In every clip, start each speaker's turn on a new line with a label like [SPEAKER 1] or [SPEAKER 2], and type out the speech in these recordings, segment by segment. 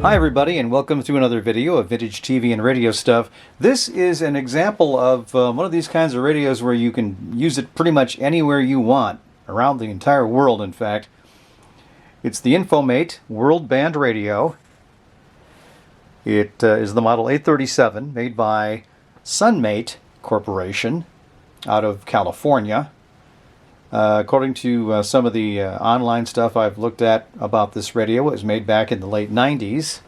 [SPEAKER 1] Hi everybody, and welcome to another video of vintage TV and radio stuff. This is an example of one of these kinds of radios where you can use it pretty much anywhere you want, around the entire world in fact. It's the Infomate World Band Radio. It is the model 837 made by Sunmate Corporation out of California. According to some of the online stuff I've looked at about this radio, it was made back in the late 90s.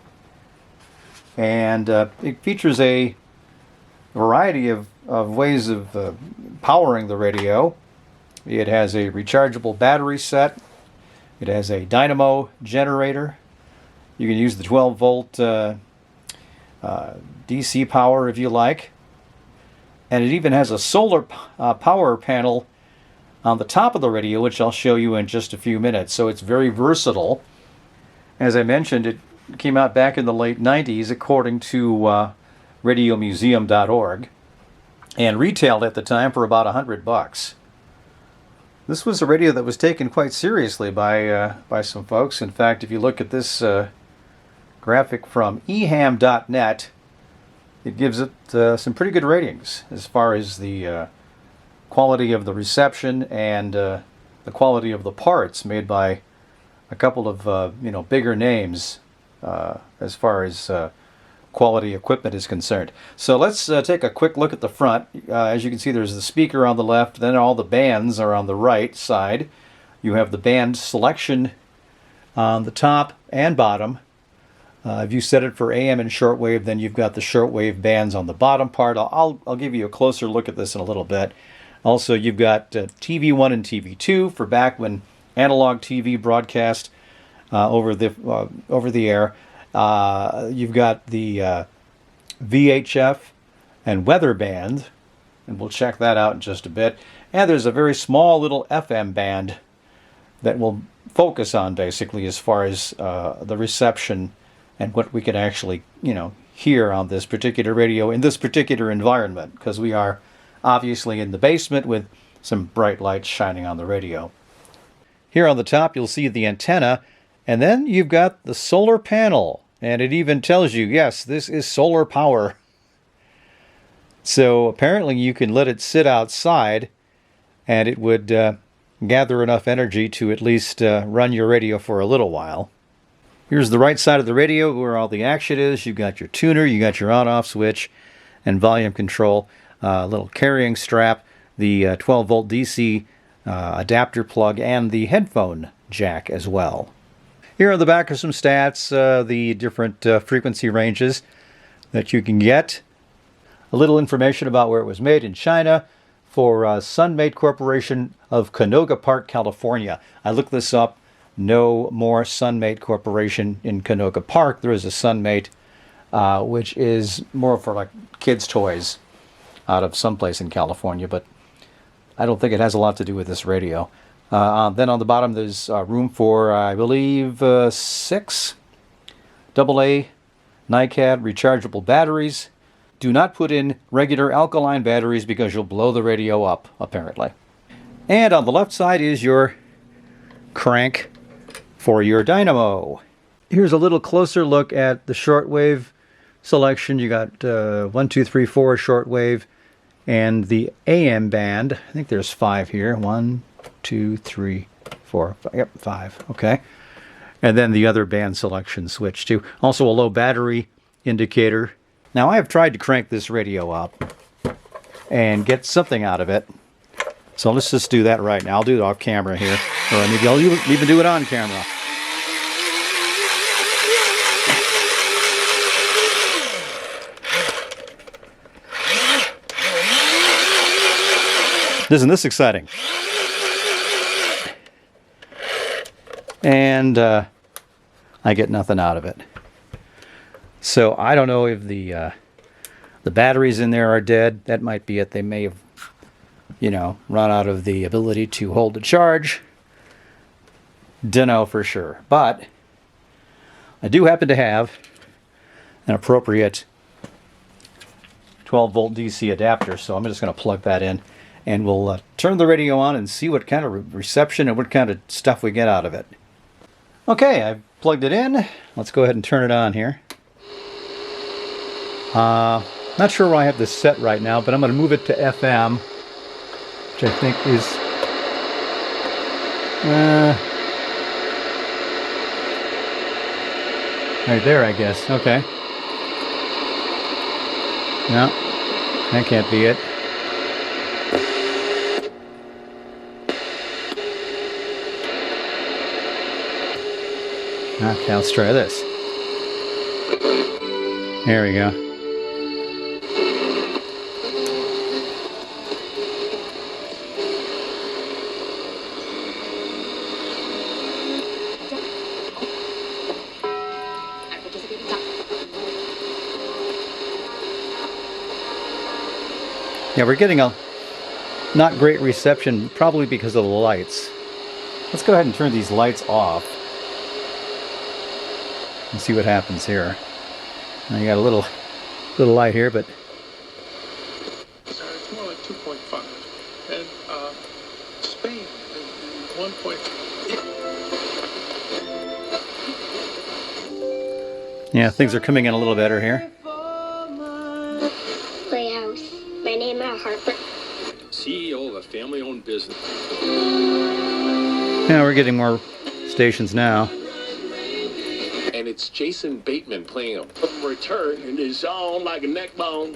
[SPEAKER 1] And it features a variety of ways of powering the radio. It has a rechargeable battery set. It has a dynamo generator. You can use the 12 volt DC power if you like. And it even has a solar power panel on the top of the radio, which I'll show you in just a few minutes. So it's very versatile. As I mentioned, it came out back in the late 90s according to radiomuseum.org and retailed at the time for about $100. This was a radio that was taken quite seriously by some folks. In fact, if you look at this graphic from eham.net, it gives it some pretty good ratings as far as the quality of the reception and the quality of the parts made by a couple of bigger names as far as quality equipment is concerned. So let's take a quick look at the front. As you can see, there's the speaker on the left, then all the bands are on the right side. You have the band selection on the top and bottom. If you set it for AM and shortwave, then you've got the shortwave bands on the bottom part. I'll give you a closer look at this in a little bit. Also, you've got TV1 and TV2 for back when analog TV broadcast over the air. You've got the VHF and weather band, and we'll check that out in just a bit. And there's a very small little FM band that we'll focus on basically as far as the reception and what we can actually hear on this particular radio in this particular environment, because we are obviously in the basement with some bright lights shining on the radio. Here on the top you'll see the antenna, and then you've got the solar panel, and it even tells you, yes, this is solar power. So apparently you can let it sit outside and it would gather enough energy to at least run your radio for a little while. Here's the right side of the radio where all the action is. You've got your tuner, you got your on-off switch and volume control. Little carrying strap, the 12 volt DC adapter plug, and the headphone jack as well. Here on the back are some stats, the different frequency ranges that you can get. A little information about where it was made in China for Sunmate Corporation of Canoga Park, California. I looked this up. No more Sunmate Corporation in Canoga Park. There is a Sunmate, which is more for like kids' toys out of someplace in California, but I don't think it has a lot to do with this radio. Then on the bottom there's room for, I believe, 6 AA NiCad rechargeable batteries. Do not put in regular alkaline batteries because you'll blow the radio up, apparently. And on the left side is your crank for your dynamo. Here's a little closer look at the shortwave selection. You got 1, 2, 3, 4 shortwave, and the AM band. I think there's 5 here. 1, 2, 3, 4, 5. Yep, 5. Okay. And then the other band selection switch too. Also a low battery indicator. Now I have tried to crank this radio up and get something out of it. So let's just do that right now. I'll do it off camera here. Or maybe I'll even do it on camera. Isn't this exciting? And I get nothing out of it. So I don't know if the batteries in there are dead. That might be it. They may have, run out of the ability to hold a charge. Dunno for sure. But I do happen to have an appropriate 12 volt DC adapter, so I'm just going to plug that in. And we'll turn the radio on and see what kind of reception and what kind of stuff we get out of it. Okay, I've plugged it in. Let's go ahead and turn it on here. Not sure where I have this set right now, but I'm going to move it to FM, which I think is right there, I guess. Okay. No, that can't be it. Okay, let's try this. There we go. Yeah, we're getting a not great reception, probably because of the lights. Let's go ahead and turn these lights off and see what happens here. Now you got a little light here, but
[SPEAKER 2] it's more like 2.5, and Spain is 1.
[SPEAKER 1] Yeah, things are coming in a little better here.
[SPEAKER 3] Playhouse. My name is Harper.
[SPEAKER 2] CEO of a family-owned business.
[SPEAKER 1] Yeah, we're getting more stations now.
[SPEAKER 2] And it's Jason Bateman playing a return in his song like a neck bone.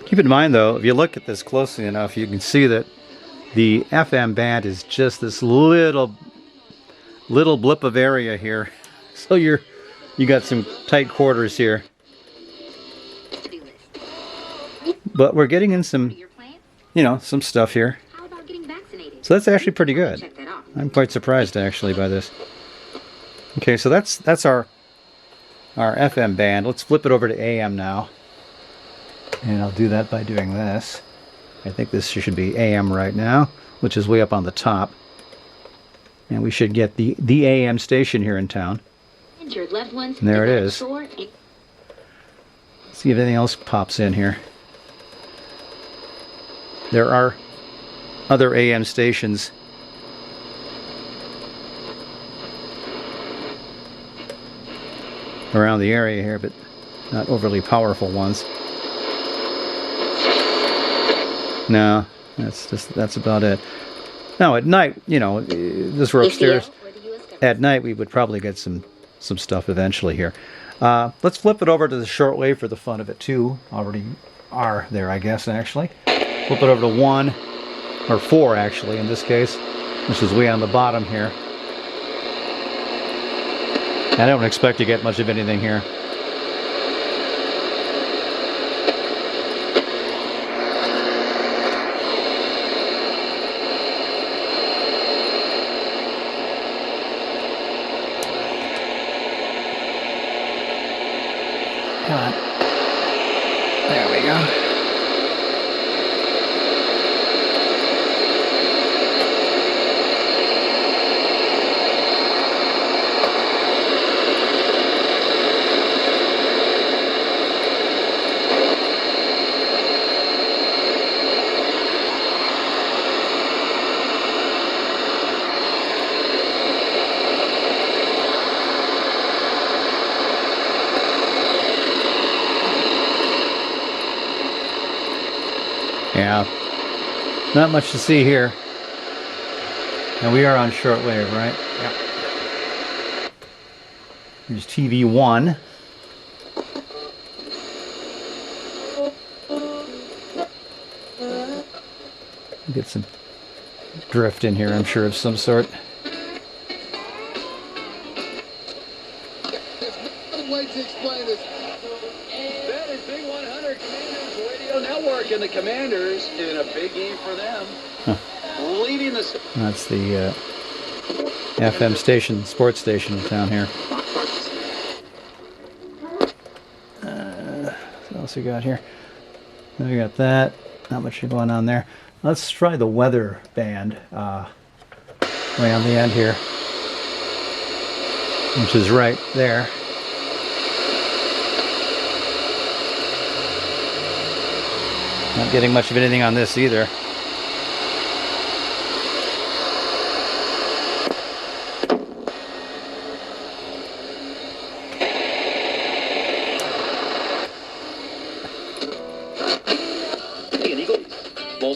[SPEAKER 1] Keep in mind, though, if you look at this closely enough, you can see that the FM band is just this little blip of area here. So you got some tight quarters here. But we're getting in some, some stuff here.
[SPEAKER 3] How about getting vaccinated?
[SPEAKER 1] So that's actually pretty good.
[SPEAKER 3] Check that out.
[SPEAKER 1] I'm quite surprised actually by this. Okay, so that's our FM band. Let's flip it over to AM now. And I'll do that by doing this. I think this should be AM right now, which is way up on the top. And we should get the AM station here in town.
[SPEAKER 3] Injured loved ones.
[SPEAKER 1] And there it is. See if anything else pops in here. There are other AM stations around the area here, but not overly powerful ones. No, that's about it. Now at night, this we're upstairs. At night we would probably get some stuff eventually here. Let's flip it over to the shortwave for the fun of it too. Already are there, I guess, actually. Flip it over to 1, or 4 actually in this case, which is way on the bottom here. I don't expect to get much of anything here. Come on. There we go. Yeah, not much to see here. And we are on shortwave, right? Yep. Here's TV1. Get some drift in here, I'm sure, of some sort.
[SPEAKER 4] Way to explain this. That is Big 100 Commanders Radio Network, and the Commanders in a big game for them. Leading the.
[SPEAKER 1] That's the FM station, sports station in town here. What else we got here? We got that. Not much going on there. Let's try the weather band way on the end here, which is right there. Not getting much of anything on this either.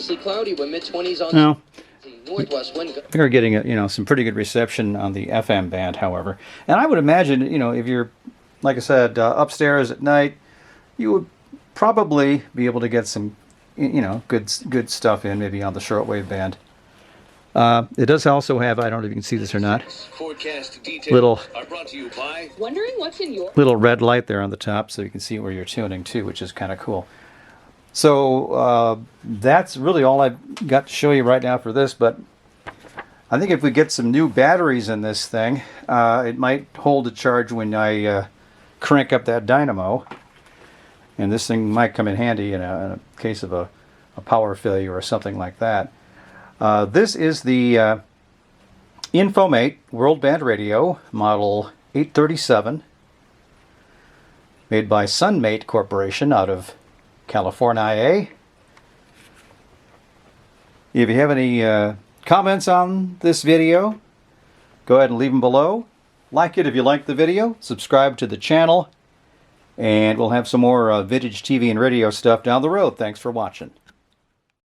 [SPEAKER 5] Mostly cloudy with mid-20s on
[SPEAKER 1] No.
[SPEAKER 5] northwest wind.
[SPEAKER 1] I think we're getting some pretty good reception on the FM band, however. And I would imagine, if you're, like I said, upstairs at night, you would probably be able to get some, good stuff in, maybe on the shortwave band. It does also have, I don't know if you can see this or not,
[SPEAKER 2] Forecast details
[SPEAKER 1] little
[SPEAKER 2] are brought to you by
[SPEAKER 6] Wondering what's in your
[SPEAKER 1] little red light there on the top, so you can see where you're tuning to, which is kind of cool. So that's really all I've got to show you right now for this, but I think if we get some new batteries in this thing, it might hold a charge when I crank up that dynamo, and this thing might come in handy in a case of a power failure or something like that. This is the Infomate World Band Radio, model 837, made by Sunmate Corporation out of California. If you have any comments on this video, go ahead and leave them below. Like it if you like the video, subscribe to the channel, and we'll have some more vintage TV and radio stuff down the road. Thanks for watching.